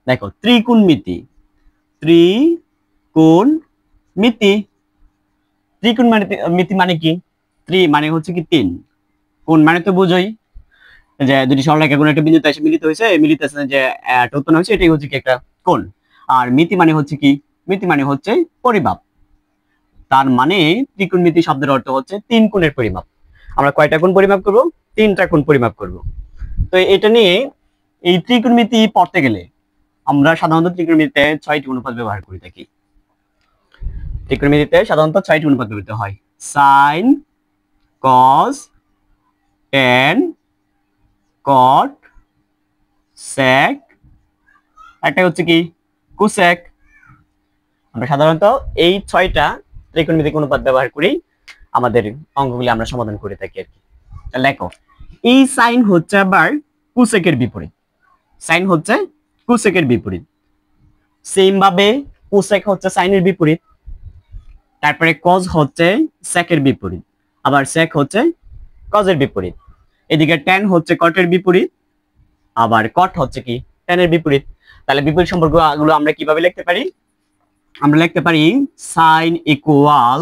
দেখো ত্রিকোণমিতি, ত্রিকোণমিতি, ত্রিকোণমিতি মানে কি? ত্রি মানে হচ্ছে কি 3, কোণ মানে তো বুঝোই যে দুটি সরলরেখা কোনো একটা বিন্দুতে এসে মিলিত হয়েছে, মিলিত আছে যে একটা উৎপন্ন হয়েছে, এটাই হচ্ছে কি একটা কোণ। আর মিতি মানে হচ্ছে কি? মিতি মানে হচ্ছে পরিমাপ। তার মানে ত্রিকোণমিতি শব্দের অর্থ হচ্ছে 3 কোণের পরিমাপ। আমরা কয়টা কোণ পরিমাপ করব? 3টা কোণ পরিমাপ করব। তো এটা নিয়ে এই ত্রিকোণমিতি পড়তে গেলে আমরা সাধারণত ত্রিকোণমিতিতে 6টি অনুপাত ব্যবহার করে থাকি। ত্রিকোণমিতিতে সাধারণত 6টি অনুপাত ব্যবহৃত হয়: সাইন, কস, ট্যান, কট, সেক, একটা হচ্ছে কি কোসেক। আমরা সাধারণত এই 6টা ত্রিকোণমিতিক অনুপাত ব্যবহার করেই আমাদের অঙ্কগুলি আমরা সমাধান করে থাকি আর কি। লেখো, এই সাইন হচ্ছে আবার কোসেকের বিপরীত। সাইন হচ্ছে কোসেকের বিপরীত। সেম ভাবে কোসেক হচ্ছে সাইনের বিপরীত। তারপরে কজ হচ্ছে সেকের বিপরীত, আবার সেক হচ্ছে কজের বিপরীত। এদিকে ট্যান হচ্ছে কটের বিপরীত, আবার কট হচ্ছে কি ট্যানের বিপরীত। তাহলে বিপরীত সম্পর্কগুলো আমরা কিভাবে লিখতে পারি? আমরা লিখতে পারি সাইন ইকুয়াল,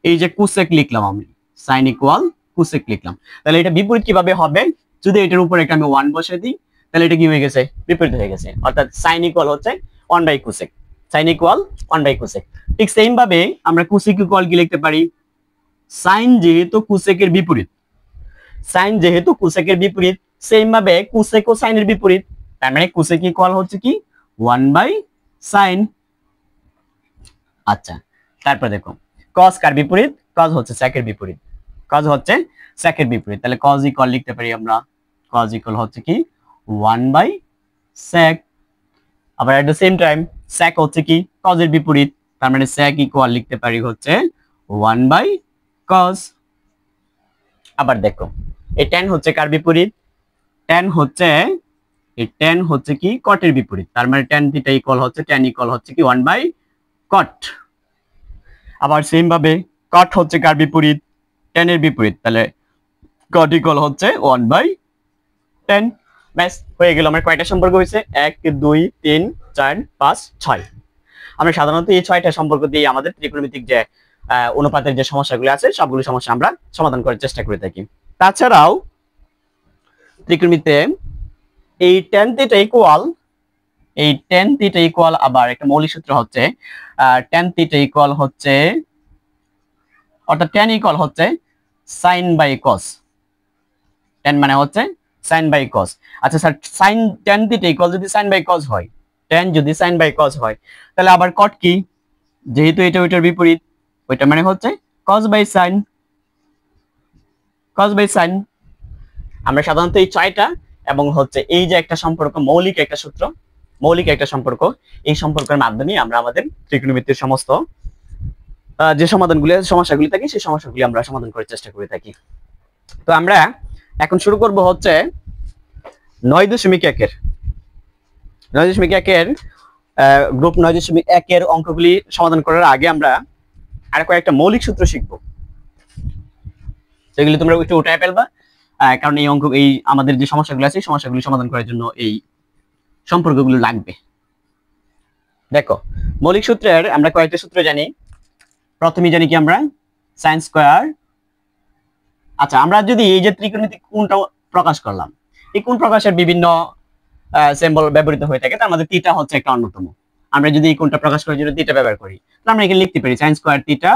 এই যে কোসেক লিখলাম আমি, সাইন ইকুয়াল কোসেক লিখলাম। তাহলে এটা বিপরীত কিভাবে হবে? যদি এটার উপরে একটা আমি 1 বসিয়ে দিই, তাহলে এটা কি হয়ে গেছে? বিপরীত হয়ে গেছে। অর্থাৎ সাইন ইকুয়াল হচ্ছে 1 by cosec. Sine equal 1 by cosec. ঠিক সেম ভাবে আমরা কোসেক ইকুয়াল কি লিখতে পারি? সাইন যেহেতু কোসেকের বিপরীত, সাইন যেহেতু কোসেকের বিপরীত, সেম ভাবে কোসেক ও সাইনের বিপরীত, তার মানে কোসেক ইকুয়াল হচ্ছে কি 1 বাই সাইন। আচ্ছা, তারপর দেখো কস কার বিপরীত? কস হচ্ছে সেকের বিপরীত, কস হচ্ছে সেকের বিপরীত। তাহলে কস ইকুয়াল লিখতে পারি আমরা, কস ইকুয়াল হচ্ছে কি 1 বাই সেক। আবার এট দ্য সেম টাইম সেক হচ্ছে কি কজের বিপরীত, তার মানে সেক ইকুয়াল লিখতে পারি হচ্ছে 1 বাই কস। আবার দেখো এই ট্যান হচ্ছে কার বিপরীত? ট্যান হচ্ছে, এই ট্যান হচ্ছে কি কটের বিপরীত, তার মানে ট্যান থিটা ইকুয়াল হচ্ছে, ট্যান ইকুয়াল হচ্ছে কি 1 বাই কট। আবার সেম ভাবে কট হচ্ছে কার বিপরীত? ট্যানের বিপরীত, তাহলে কট ইকুয়াল হচ্ছে 1 বাই ট্যান। ব্যাস হয়ে গেল। আমার কয়টা সম্পর্ক হয়েছে? 1 2 3 4 5 6। আমরা সাধারণত এই 6টা সম্পর্ক দিয়ে আমাদের ত্রিকোণমিতিক যে অনুপাতের যে সমস্যাগুলো আছে সবগুলো সমস্যা আমরা সমাধান করার চেষ্টা করে থাকি। তাছাড়াও ত্রিকোণমিতিতে এই tan থিটা ইকুয়াল, এই tan থিটা ইকুয়াল আবার একটা মৌলিক সূত্র হচ্ছে tan থিটা ইকুয়াল হচ্ছে, অর্থাৎ tan ইকুয়াল হচ্ছে sin বাই cos। tan মানে হচ্ছে sin বাই cos। আচ্ছা sir, sin tan theta equal যদি sin বাই cos হয়, tan যদি sin বাই cos হয়, তাহলে আবার cot কি? যেহেতু এটা ওইটার বিপরীত, ওইটা মানে হচ্ছে cos by sin, cos by sin। আমরা সাধারণত এই 6টা এবং হচ্ছে এই যে একটা সম্পর্ক, মৌলিক একটা সূত্র, মৌলিক একটা সম্পর্ক, এই সম্পর্কের মাধ্যমে আমরা আমাদের ত্রিকোণমিতির সমস্ত যে সমাধানগুলি, সমস্যাগুলি থাকে সেই সমস্যাগুলি আমরা সমাধান করার চেষ্টা করে থাকি। তো আমরা এখন শুরু করব হচ্ছে 9.1 এর 9.1 এর গ্রুপ 9.1 এর অঙ্কগুলি সমাধান করার আগে আমরা আর কয়েকটা মৌলিক সূত্র শিখব, সেগুলি তোমরা একটু উঠায় ফেলবা, কারণ এই অঙ্ক, এই আমাদের যে সমস্যাগুলো আছে সমস্যাগুলি সমাধান করার জন্য এই সম্পর্কগুলো লাগবে। দেখো মৌলিক সূত্রের আমরা কয়েকটা সূত্র জানি। প্রথমে জানি কি আমরা sin স্কয়ার। আচ্ছা, আমরা যদি এই যে ত্রিকোণমিতিক কোণটা প্রকাশ করলাম, এই কোণ প্রকাশের বিভিন্ন সিম্বল ব্যবহৃত হয়ে থাকে, তার মধ্যে থিটা হচ্ছে একটা অন্যতম। আমরা যদি এই কোণটা প্রকাশ করার জন্য থিটা ব্যবহার করি, তাহলে আমরা এখানে লিখতে পারি sin স্কয়ার থিটা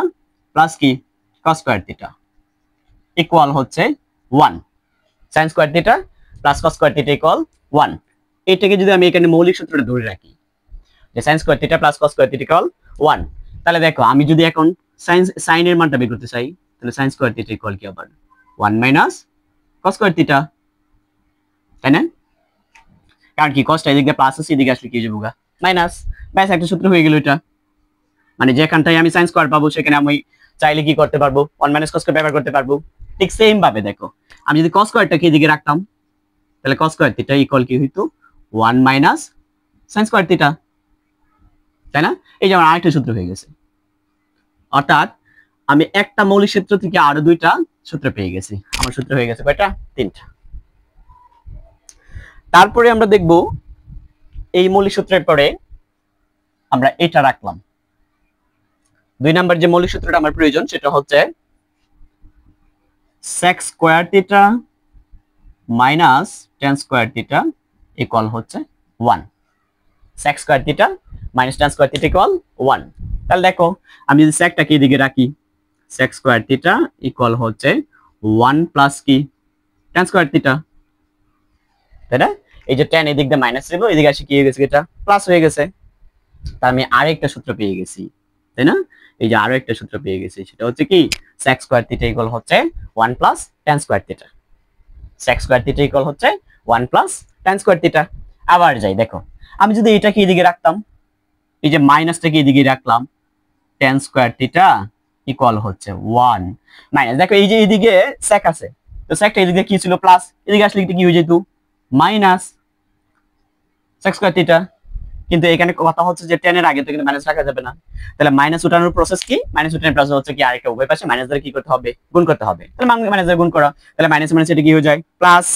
প্লাস কি cos স্কয়ার থিটা ইকুয়াল হচ্ছে 1। sin square theta plus cos square theta equal 1। এটাকে যদি আমি এখানে মৌলিক সূত্রটা ধরে রাখি যে sin square theta plus cos square theta equal 1, তাহলে দেখো আমি যদি এখন sin এর মানটা বের করতে চাই, তাহলে sin স্কয়ার থিটা ইকুয়াল কি আবার 1 মাইনাস cos স্কয়ার থিটা, তাই না? কারণ কি cosটা এদিকে প্লাস আছে, এদিকে আসলে কি হয়ে যাবে মাইনাস। ব্যাস একটা সূত্র হয়ে গেল এটা। মানে যেখানটায় আমি sin স্কয়ার পাবো সেখানে আমি চাইলে কি করতে পারবো 1 মাইনাস cos স্কয়ার ব্যবহার করতে পারবো। ঠিক সেম ভাবে দেখো আমি যদি cos স্কয়ারটাকে এদিকে রাখতাম, তাহলে cos স্কয়ার থিটা ইকুয়াল কি হইতো 1 মাইনাস sin স্কয়ার থিটা, তাই না? এই যে আমার আরেকটা সূত্র হয়ে গেছে। অর্থাৎ আমি একটা মৌলিক সূত্র থেকে আরো দুইটা সূত্র পেয়ে গেছি। আমার সূত্র হয়ে গেছে কয়টা? 3টা। তারপরে আমরা দেখব এই মৌলিক সূত্রের পরে আমরা এটা রাখলাম। 2 নাম্বার যে মৌলিক সূত্রটা আমার প্রয়োজন সেটা হচ্ছে sec square theta minus tan square theta equal হচ্ছে 1। sec square theta minus tan square theta equal 1। তাহলে দেখো আমি যদি secটাকে এদিকে রাখি, sec স্কয়ার থিটা ইকুয়াল হচ্ছে 1 প্লাস কি tan স্কয়ার থিটা, তাই না? এই যে tan এদিক দিয়ে মাইনাস ছিল, এদিকে আসে কি হয়ে গেছে, এটা প্লাস হয়ে গেছে। তার আমি আরেকটা সূত্র পেয়ে গেছি, তাই না? এই যে আরো একটা সূত্র পেয়ে গেছি, সেটা হচ্ছে কি sec স্কয়ার থিটা ইকুয়াল হচ্ছে 1 plus tan square theta. sec square theta equal হচ্ছে 1 প্লাস tan স্কয়ার থিটা। আবার যাই, দেখো আমি যদি এটাকে এদিকে রাখতাম, এই যে মাইনাসটাকে এদিকে রাখলাম, tan স্কয়ার থিটা ইকুয়াল হচ্ছে 1 মাইনাস, দেখো এই যে এদিকে sec আছে, তো secটা এদিকে কি ছিল প্লাস, এদিকে আসলে কি হয়ে যেত মাইনাস sec স্কয়ার থিটা। কিন্তু এখানে কথা হচ্ছে যে tan এর আগে তো কিন্তু মাইনাস রাখা যাবে না, তাহলে মাইনাস উঠানোর প্রসেস কি, মাইনাস উঠানোর প্রসেস হচ্ছে কি আরেকটা উভয় পাশে মাইনাস দ্বারা কি করতে হবে, গুণ করতে হবে। তাহলে মাইনাস দ্বারা গুণ করা, তাহলে মাইনাস মাইনাস এটা কি হয়ে যায় প্লাস,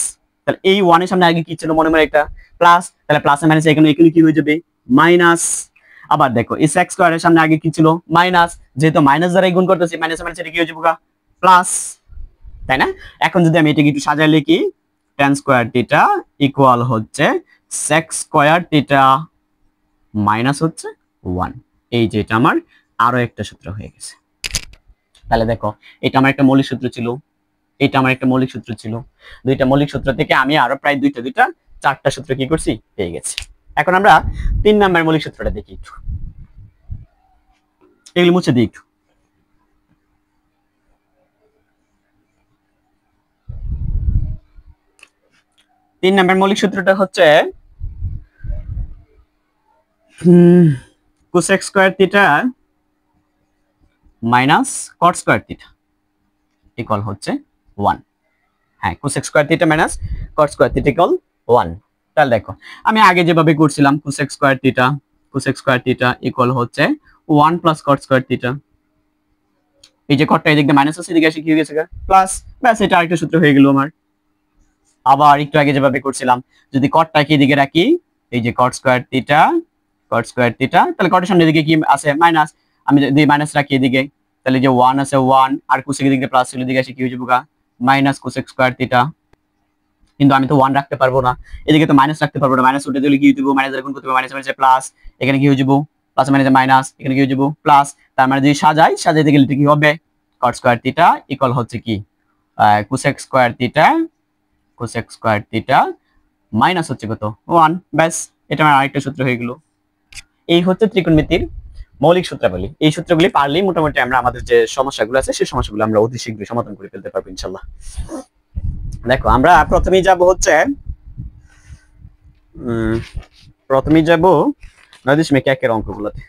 তাহলে এই 1 এর সামনে আগে কি ছিল মনে মনে একটা প্লাস, তাহলে প্লাস এর মাইনাস এখানে কি হয়ে যাবে মাইনাস। আবার দেখো এই sec স্কয়ার এর সামনে আগে কি ছিল মাইনাস, যেহেতু মাইনাস দ্বারা গুণ করতেছি মাইনাস মাইনাস এটা কি হয়ে যাবে প্লাস, তাই না? এখন যদি আমি এটাকে একটু সাজাই লিখি, tan স্কয়ার থিটা ইকুয়াল হচ্ছে sec স্কয়ার থিটা মাইনাস হচ্ছে 1। এই যে এটা আমার আরো একটা সূত্র হয়ে গেছে। তাহলে দেখো এটা আমার একটা মৌলিক সূত্র ছিল, এটা আমার একটা মৌলিক সূত্র ছিল, দুইটা মৌলিক সূত্র থেকে আমি আরো প্রায় দুইটা চারটা সূত্র কি করছি পেয়ে গেছি। এখন আমরা 3 নাম্বার মৌলিক সূত্রটা দেখি একটু, এগুলো মুছে দিই একটু। তিন নাম্বার মৌলিক সূত্রটা হচ্ছে cosec square theta minus cot square theta equal হচ্ছে 1। হ্যাঁ, cosec square theta minus cot square theta equal 1। তাহলে দেখো আমি আগে যেভাবে করছিলাম cosec স্কয়ার থিটা ইকুয়াল হচ্ছে 1 প্লাস cot স্কয়ার থিটা। এই যে cotটা এদিকে মাইনাস আছে, এদিকে এসে কি হয়ে গেছে প্লাস, ব্যাস এটা আরেকটা সূত্র হয়ে গেল আমার। আবার একটু আগে যেভাবে করছিলাম, যদি cotটাকে এদিকে রাখি, এই যে cot স্কয়ার থিটা, তাহলে cot এর সামনে এদিকে কি আছে মাইনাস, আমি যদি মাইনাস রাখি এদিকে, তাহলে যে 1 আছে 1 আর cosec এর দিকে প্লাস ছিল, এদিকে এসে কি হয়ে যাবে মাইনাস cosec স্কয়ার থিটা। কিন্তু আমি তো 1 রাখতে পারবো না, এদিকে তো মাইনাস রাখতে পারবো না, মাইনাস উঠে দিলে কি হয়ে যাবে মাইনাস দ্বারা গুণ করতে হবে, মাইনাস মাইনাসে প্লাস, এখানে কি হয়ে যাবে প্লাস মাইনাসে মাইনাস, এখানে কি হয়ে যাবে প্লাস। তার মানে যদি সাজাইতে গেলে কি হবে, cot স্কয়ার থিটা ইকুয়াল হচ্ছে কি cosec স্কয়ার থিটা মাইনাস হচ্ছে কত 1। ব্যাস এটা আমার আরেকটা সূত্র হয়ে গেল। এই হচ্ছে ত্রিকোণমিতির মৌলিক সূত্রাবলী। এই সূত্রগুলি পারলেই মোটামুটি আমরা আমাদের যে সমস্যাগুলো আছে সেই সমস্যাগুলো আমরা অতি শীঘ্রই সমাধান করে ফেলতে পারবো ইনশাআল্লাহ। দেখো আমরা প্রথমেই যাব হচ্ছে 9.1 এর অঙ্কগুলোতে।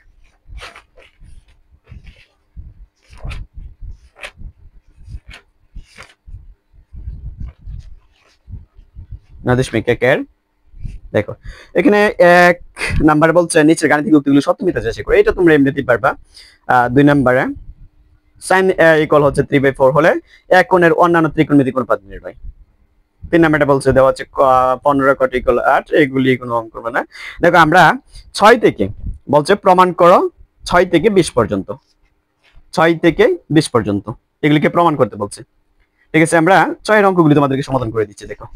9.1 এর দেখো এখানে 1 নাম্বার বলছে নিচের গাণিতিক উক্তিগুলো সত্যমিথ্যা যাচাই করে, এটা তোমরা এমনিতেই পারবা। 2 নম্বরে sin a ইকুয়াল হচ্ছে 3/4 হলে এক কোণের অন্যান্য ত্রিকোণমিতিক অনুপাত নির্ণয়। 3 নাম্বারটা বলছে দেওয়া আছে 15 cot ইকুয়াল 8, এগুলি কোনো অঙ্ক করবে না। দেখো আমরা 6 থেকে বলছে প্রমাণ করো 6 থেকে 20 পর্যন্ত, 6 থেকে 20 পর্যন্ত এগুলিকে প্রমাণ করতে বলছে। ঠিক আছে, আমরা 6 এর অঙ্কগুলি তোমাদেরকে সমাধান করে দিচ্ছি। দেখো